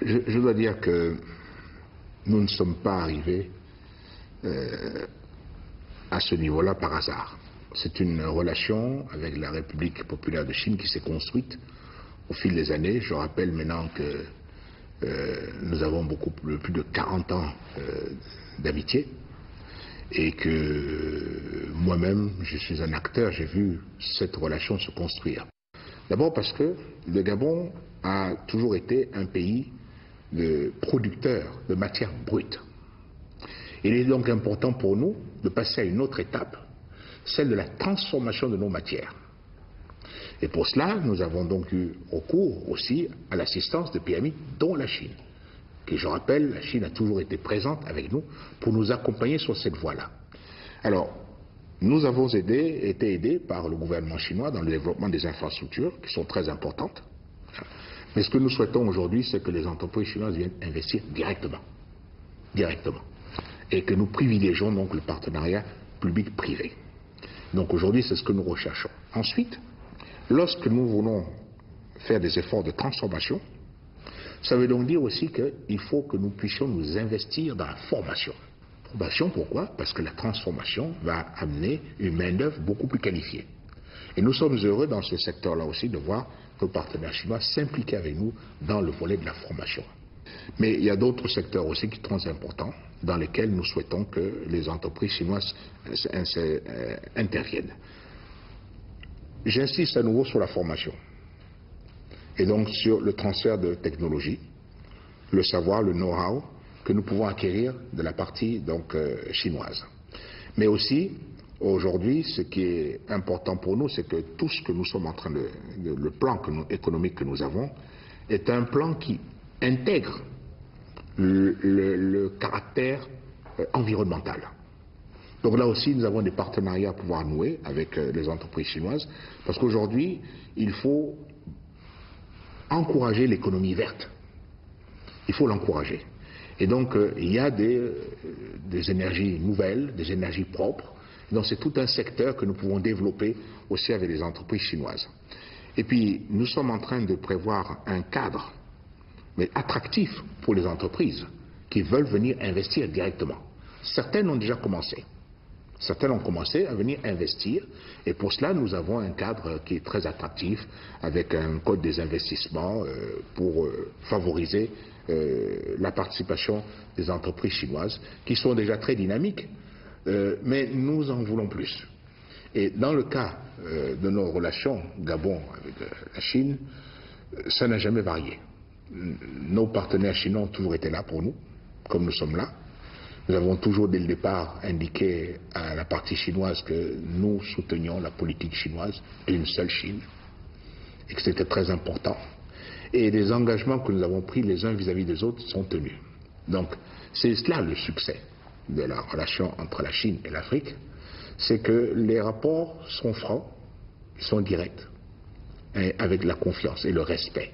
Je dois dire que nous ne sommes pas arrivés à ce niveau-là par hasard. C'est une relation avec la République populaire de Chine qui s'est construite au fil des années. Je rappelle maintenant que nous avons plus de 40 ans d'amitié et que moi-même, je suis un acteur, j'ai vu cette relation se construire. D'abord parce que le Gabon a toujours été un pays de producteurs de matières brutes. Il est donc important pour nous de passer à une autre étape, celle de la transformation de nos matières. Et pour cela, nous avons donc eu recours aussi à l'assistance de pays amis, dont la Chine. Et je rappelle, la Chine a toujours été présente avec nous pour nous accompagner sur cette voie-là. Alors, nous avons été aidés par le gouvernement chinois dans le développement des infrastructures, qui sont très importantes. Mais ce que nous souhaitons aujourd'hui, c'est que les entreprises chinoises viennent investir directement. Et que nous privilégions donc le partenariat public-privé. Donc aujourd'hui, c'est ce que nous recherchons. Ensuite, lorsque nous voulons faire des efforts de transformation, ça veut donc dire aussi qu'il faut que nous puissions nous investir dans la formation. Formation, pourquoi? Parce que la transformation va amener une main-d'œuvre beaucoup plus qualifiée. Et nous sommes heureux dans ce secteur-là aussi de voir nos partenaires chinois s'impliquer avec nous dans le volet de la formation. Mais il y a d'autres secteurs aussi qui sont très importants, dans lesquels nous souhaitons que les entreprises chinoises interviennent. J'insiste à nouveau sur la formation, et donc sur le transfert de technologie, le savoir, le know-how que nous pouvons acquérir de la partie donc, chinoise. Mais aussi, aujourd'hui, ce qui est important pour nous, c'est que tout ce que nous sommes en train le plan économique que nous avons, est un plan qui intègre le caractère environnemental. Donc là aussi, nous avons des partenariats à pouvoir nouer avec les entreprises chinoises, parce qu'aujourd'hui, il faut encourager l'économie verte. Il faut l'encourager. Et donc, il y a des énergies nouvelles, des énergies propres. Donc, c'est tout un secteur que nous pouvons développer aussi avec les entreprises chinoises. Et puis, nous sommes en train de prévoir un cadre, mais attractif pour les entreprises qui veulent venir investir directement. Certaines ont déjà commencé. Certaines ont commencé à venir investir et pour cela nous avons un cadre qui est très attractif avec un code des investissements pour favoriser la participation des entreprises chinoises qui sont déjà très dynamiques, mais nous en voulons plus. Et dans le cas de nos relations Gabon avec la Chine, ça n'a jamais varié. Nos partenaires chinois ont toujours été là pour nous, comme nous sommes là. Nous avons toujours dès le départ indiqué à la partie chinoise que nous soutenions la politique chinoise et une seule Chine, et que c'était très important. Et les engagements que nous avons pris les uns vis-à-vis des autres sont tenus. Donc c'est cela le succès de la relation entre la Chine et l'Afrique, c'est que les rapports sont francs, ils sont directs, avec la confiance et le respect.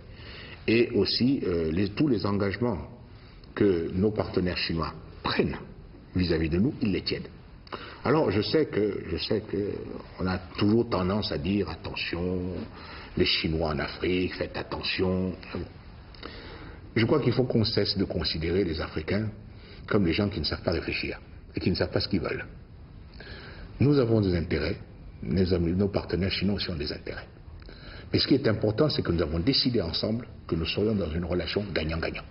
Et aussi tous les engagements que nos partenaires chinois prennent vis-à-vis de nous, ils les tiennent. Alors je sais que on a toujours tendance à dire attention, les Chinois en Afrique, faites attention. Je crois qu'il faut qu'on cesse de considérer les Africains comme des gens qui ne savent pas réfléchir et qui ne savent pas ce qu'ils veulent. Nous avons des intérêts, nos partenaires chinois aussi ont des intérêts. Mais ce qui est important, c'est que nous avons décidé ensemble que nous serions dans une relation gagnant-gagnant.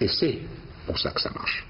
Et c'est pour ça que ça marche.